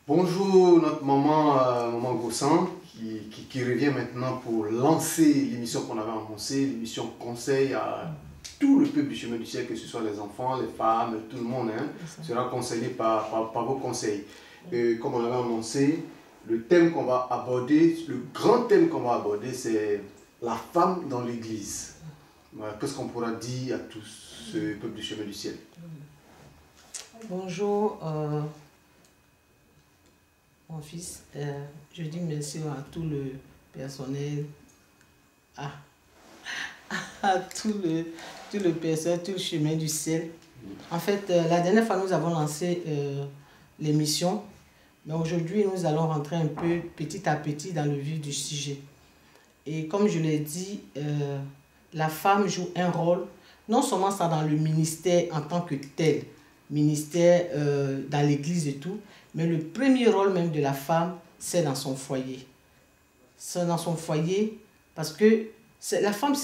Bonjour notre maman, maman Gossan, qui revient maintenant pour lancer l'émission qu'on avait annoncée, l'émission conseil à tout le peuple du chemin du ciel, que ce soit les enfants, les femmes, tout le monde, sera conseillé par vos conseils. Comme on l'avait annoncé, le thème qu'on va aborder, le grand thème qu'on va aborder, c'est la femme dans l'église. Voilà, qu'est-ce qu'on pourra dire à tout ce peuple du chemin du ciel? Bonjour, mon fils. Je dis merci à tout le personnel, à tout le personnel, tout le chemin du ciel. En fait, la dernière fois, nous avons lancé l'émission, mais aujourd'hui, nous allons rentrer un peu petit à petit dans le vif du sujet. Et comme je l'ai dit, la femme joue un rôle, non seulement ça dans le ministère en tant que tel, ministère dans l'église et tout, mais le premier rôle même de la femme, c'est dans son foyer. C'est dans son foyer parce que la femme,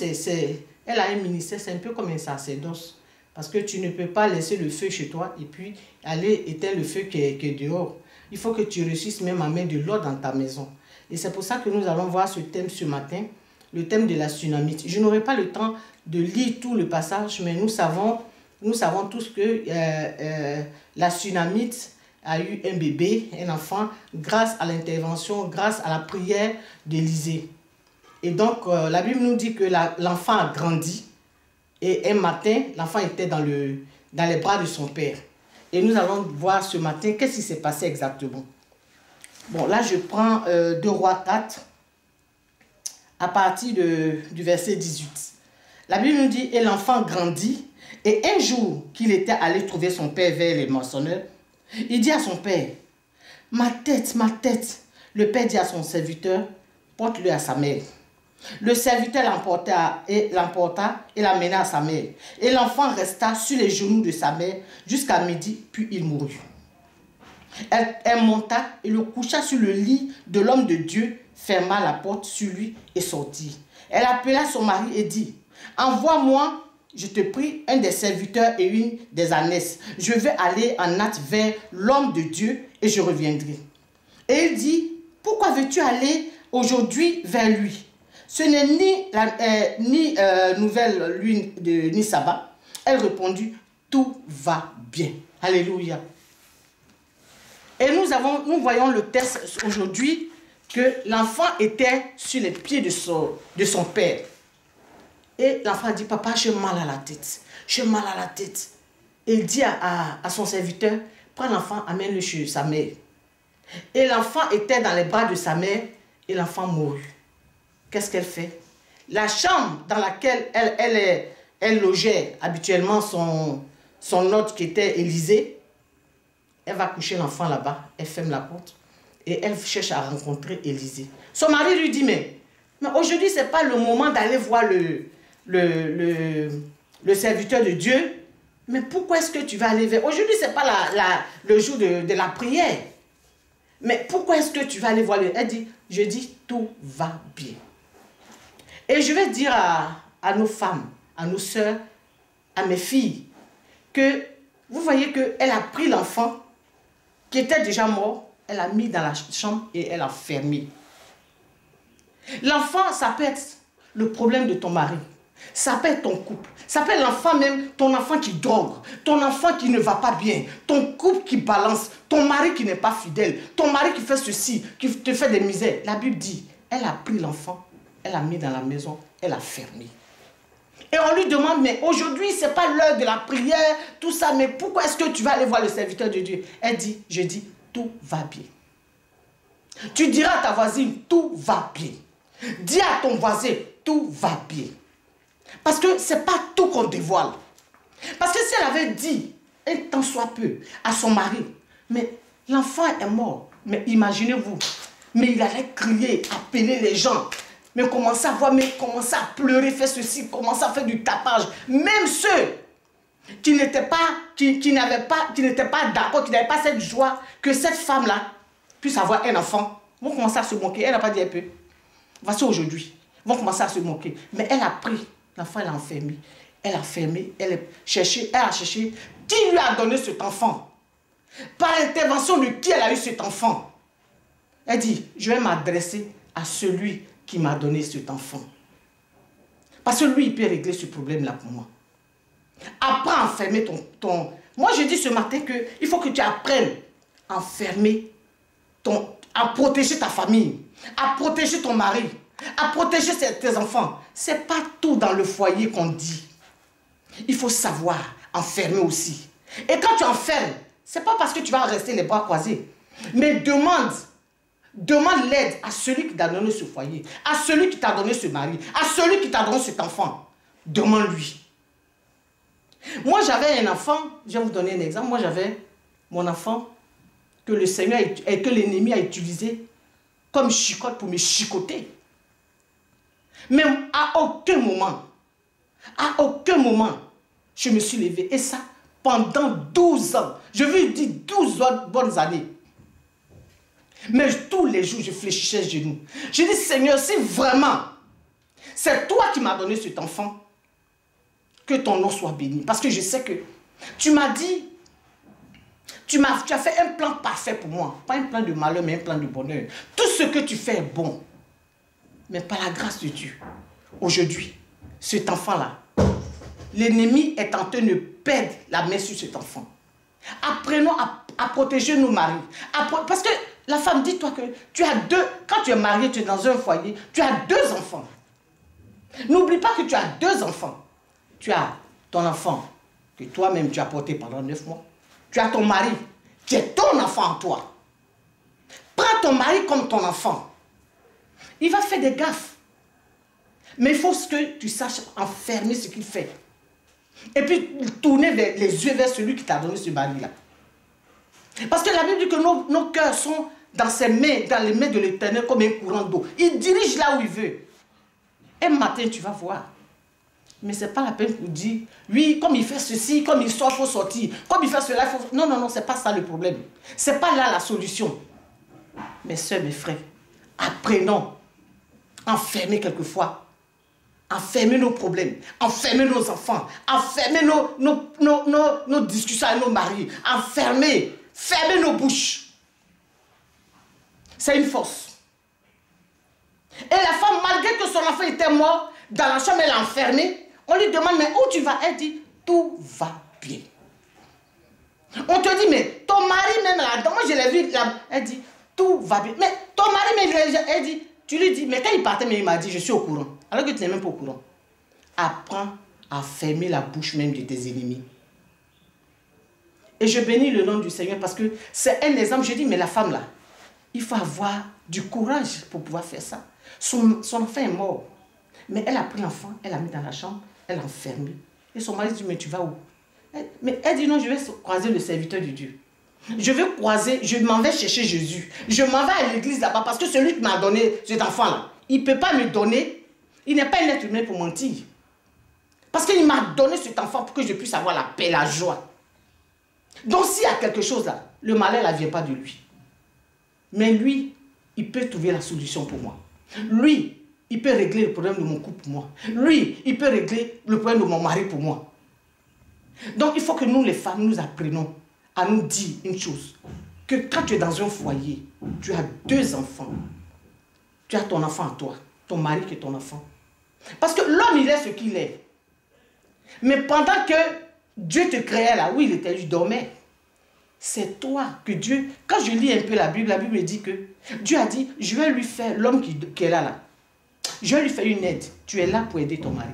elle a un ministère, c'est un peu comme un sacerdoce. Parce que tu ne peux pas laisser le feu chez toi et puis aller éteindre le feu qui est dehors. Il faut que tu réussisses même à mettre de l'ordre dans ta maison. Et c'est pour ça que nous allons voir ce thème ce matin, le thème de la Sunamite. Je n'aurai pas le temps de lire tout le passage, mais nous savons tous que la Sunamite a eu un bébé, un enfant, grâce à l'intervention, grâce à la prière d'Élisée. Et donc, la Bible nous dit que l'enfant a grandi. Et un matin, l'enfant était dans les bras de son père. Et nous allons voir ce matin qu'est-ce qui s'est passé exactement. Bon, là, je prends 2 Rois 4, à partir du verset 18. La Bible nous dit, et l'enfant grandit, et un jour qu'il était allé trouver son père vers les moissonneurs, il dit à son père, ma tête, ma tête. Le père dit à son serviteur, porte-le à sa mère. Le serviteur l'emporta et l'amena à sa mère. Et l'enfant resta sur les genoux de sa mère jusqu'à midi, puis il mourut. Elle monta et le coucha sur le lit de l'homme de Dieu, ferma la porte sur lui et sortit. Elle appela son mari et dit, envoie-moi, je te prie, un des serviteurs et une des ânesses. Je vais aller en hâte vers l'homme de Dieu et je reviendrai. Et il dit, pourquoi veux-tu aller aujourd'hui vers lui? Ce n'est ni nouvelle lune ni sabbat. Elle répondit, tout va bien. Alléluia. Et nous voyons le texte aujourd'hui que l'enfant était sur les pieds de son père. Et l'enfant dit, papa, j'ai mal à la tête. J'ai mal à la tête. Et il dit à son serviteur, prends l'enfant, amène-le chez sa mère. Et l'enfant était dans les bras de sa mère et l'enfant mourut. Qu'est-ce qu'elle fait? La chambre dans laquelle elle logeait habituellement son hôte qui était Élisée, elle va coucher l'enfant là-bas, elle ferme la porte et elle cherche à rencontrer Élisée. Son mari lui dit, mais aujourd'hui, ce n'est pas le moment d'aller voir le serviteur de Dieu. Mais pourquoi est-ce que tu vas aller vers... Aujourd'hui, ce n'est pas le jour de la prière. Mais pourquoi est-ce que tu vas aller voir Elle dit, je dis, tout va bien. Et je vais dire à nos femmes, à nos sœurs, à mes filles, que vous voyez qu'elle a pris l'enfant qui était déjà mort, elle l'a mis dans la chambre et elle a fermé. L'enfant, ça peut être le problème de ton mari, ça peut être ton couple, ça peut être l'enfant même, ton enfant qui drogue, ton enfant qui ne va pas bien, ton couple qui balance, ton mari qui n'est pas fidèle, ton mari qui fait ceci, qui te fait des misères. La Bible dit, elle a pris l'enfant, elle l'a mis dans la maison, elle a fermé. Et on lui demande, mais aujourd'hui, ce n'est pas l'heure de la prière, tout ça, mais pourquoi est-ce que tu vas aller voir le serviteur de Dieu? Elle dit, je dis, tout va bien. Tu diras à ta voisine, tout va bien. Dis à ton voisin, tout va bien. Parce que ce n'est pas tout qu'on dévoile. Parce que si elle avait dit, un temps soit peu, à son mari, mais l'enfant est mort, mais imaginez-vous, mais il allait crier, appeler les gens, mais commencer à voir, mais commencer à pleurer, faire ceci, commencer à faire du tapage. Même ceux qui n'étaient pas d'accord, qui n'avaient pas cette joie que cette femme-là puisse avoir un enfant, vont commencer à se moquer. Elle n'a pas dit un peu. Voici aujourd'hui. Vont commencer à se moquer. Mais elle a pris l'enfant, elle a enfermé. Elle a fermé, elle a cherché. Qui lui a donné cet enfant? Par l'intervention de qui elle a eu cet enfant? Elle dit, je vais m'adresser à celui qui m'a donné cet enfant. Parce que lui, il peut régler ce problème-là pour moi. Apprends à enfermer ton... Moi, je dis ce matin qu'il faut que tu apprennes à enfermer à protéger ta famille, à protéger ton mari, à protéger tes enfants. Ce n'est pas tout dans le foyer qu'on dit. Il faut savoir enfermer aussi. Et quand tu enfermes, ce n'est pas parce que tu vas rester les bras croisés. Mais demande l'aide à celui qui t'a donné ce foyer, à celui qui t'a donné ce mari, à celui qui t'a donné cet enfant. Demande-lui. Moi, j'avais un enfant, je vais vous donner un exemple. Moi, j'avais mon enfant que le Seigneur et que l'ennemi a utilisé comme chicotte pour me chicoter. Mais à aucun moment, je me suis levée. Et ça, pendant 12 ans. Je veux dire 12 bonnes années. Mais tous les jours, je fléchissais les genoux. Je dis, Seigneur, si vraiment c'est toi qui m'as donné cet enfant, que ton nom soit béni. Parce que je sais que tu m'as dit, tu as fait un plan parfait pour moi. Pas un plan de malheur, mais un plan de bonheur. Tout ce que tu fais est bon. Mais par la grâce de Dieu, aujourd'hui, cet enfant-là, l'ennemi est en train de perdre la main sur cet enfant. Apprenons à protéger nos maris. Parce que la femme, dis-toi que tu as quand tu es marié, tu es dans un foyer, tu as 2 enfants. N'oublie pas que tu as 2 enfants. Tu as ton enfant que toi-même tu as porté pendant 9 mois. Tu as ton mari qui est ton enfant en toi. Prends ton mari comme ton enfant. Il va faire des gaffes. Mais il faut que tu saches enfermer ce qu'il fait. Et puis tourner les yeux vers celui qui t'a donné ce mari-là. Parce que la Bible dit que nos cœurs sont dans ses mains, dans les mains de l'Éternel comme un courant d'eau. Il dirige là où il veut. Un matin, tu vas voir. Mais ce n'est pas la peine pour dire, oui, comme il fait ceci, comme il sort, il faut sortir. Comme il fait cela, il faut... Non, non, non, ce n'est pas ça le problème. Ce n'est pas là la solution. Mes soeurs, mes frères, apprenons à enfermer quelquefois. Enfermer nos problèmes, enfermer nos enfants, enfermer nos discussions avec nos maris, fermer nos bouches. C'est une force. Et la femme, malgré que son enfant était mort, dans la chambre, elle est enfermée. On lui demande, mais où tu vas? Elle dit, tout va bien. On te dit, mais ton mari même là, moi je l'ai vu là, elle dit, tout va bien. Mais ton mari même, elle dit, tu lui dis, mais quand il partait, mais il m'a dit, je suis au courant. Alors que tu n'es même pas au courant. Apprends à fermer la bouche même de tes ennemis. Et je bénis le nom du Seigneur parce que c'est un exemple. Je dis, mais la femme là, il faut avoir du courage pour pouvoir faire ça. Son enfant est mort. Mais elle a pris l'enfant, elle l'a mis dans la chambre, elle l'a enfermé. Et son mari dit, mais tu vas où? Mais elle dit, non, je vais croiser le serviteur de Dieu. Je m'en vais chercher Jésus. Je m'en vais à l'église là-bas parce que celui qui m'a donné cet enfant-là, il ne peut pas me donner. Il n'est pas un être humain pour mentir. Parce qu'il m'a donné cet enfant pour que je puisse avoir la paix, la joie. Donc s'il y a quelque chose là, le malheur ne vient pas de lui. Mais lui, il peut trouver la solution pour moi. Lui, il peut régler le problème de mon couple pour moi. Lui, il peut régler le problème de mon mari pour moi. Donc il faut que nous les femmes, nous apprenions à nous dire une chose. Que quand tu es dans un foyer, tu as 2 enfants. Tu as ton enfant à toi, ton mari qui est ton enfant. Parce que l'homme, il est ce qu'il est. Mais pendant que Dieu te créait là, où il était, je dormais. C'est toi que Dieu... Quand je lis un peu la Bible dit que Dieu a dit, je vais lui faire, l'homme qui est là, je vais lui faire une aide. Tu es là pour aider ton mari.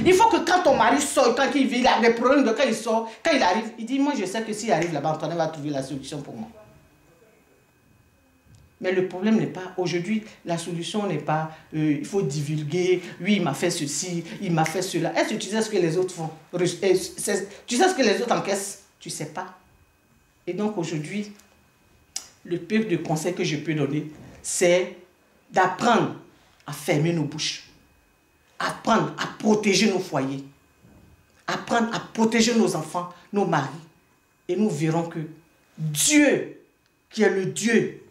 Il faut que quand ton mari sort, quand il vit, il a des problèmes de quand il sort, quand il arrive, il dit, moi je sais que s'il arrive là-bas, Antoine va trouver la solution pour moi. Mais le problème n'est pas, aujourd'hui, la solution n'est pas, il faut divulguer, oui, il m'a fait ceci, il m'a fait cela. Est-ce que tu sais ce que les autres font? Tu sais ce que les autres encaissent? Tu ne sais pas. Et donc aujourd'hui, le peu de conseils que je peux donner, c'est d'apprendre à fermer nos bouches, apprendre à protéger nos foyers, apprendre à protéger nos enfants, nos maris. Et nous verrons que Dieu, qui est le Dieu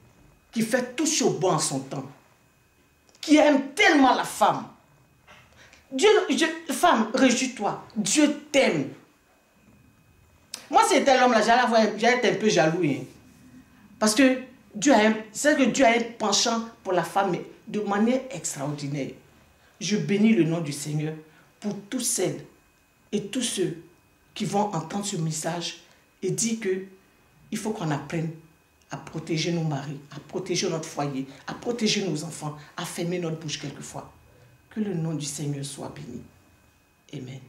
qui fait tout chose bon en son temps, qui aime tellement la femme. Dieu, femme, réjouis-toi. Dieu t'aime. Moi, c'était l'homme là, j'allais être un peu jaloux. Hein. Parce que c'est que Dieu a un penchant pour la femme mais de manière extraordinaire. Je bénis le nom du Seigneur pour tous celles et tous ceux qui vont entendre ce message et dire que il faut qu'on apprenne à protéger nos maris, à protéger notre foyer, à protéger nos enfants, à fermer notre bouche quelquefois. Que le nom du Seigneur soit béni. Amen.